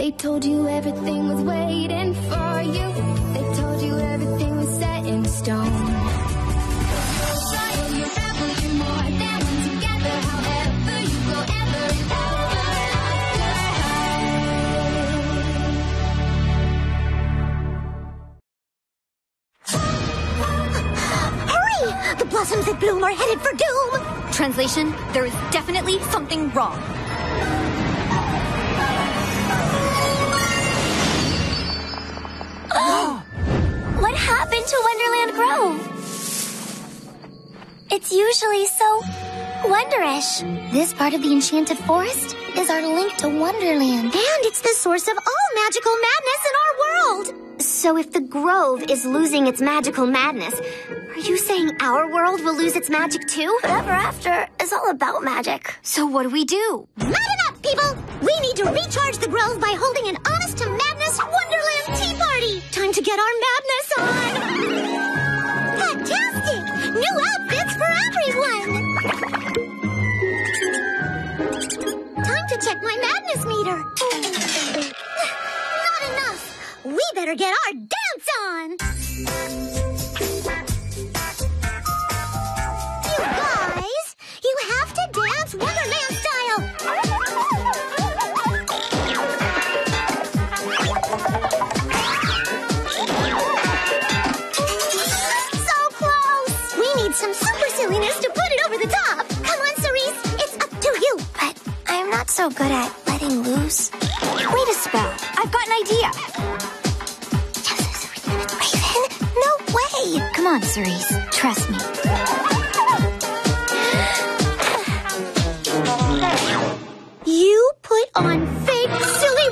They told you everything was waiting for you. They told you everything was set in stone. You rebel, you're more than one together. However you go, ever and ever. Hurry! The blossoms that bloom are headed for doom. Translation, there is definitely something wrong. What happened to Wonderland Grove? It's usually so wondrous. This part of the Enchanted Forest is our link to Wonderland. And it's the source of all magical madness in our world. So if the Grove is losing its magical madness, are you saying our world will lose its magic too? Ever After is all about magic. So what do we do? Not enough, people! We need to recharge the Grove by holding an Honest to Madness Wonderland Tea Party! Time to get our madness on! Fantastic! New outfits for everyone! Time to check my madness meter. Not enough! We better get our dance on! You guys, you have to dance Wonderland style! So close! We need some super silliness to put it over the top! Come on, Cerise, it's up to you! But I'm not so good at letting loose. Wait a spell. I've got an idea. Raven? No way! Come on, Cerise. Trust me. You put on fake silly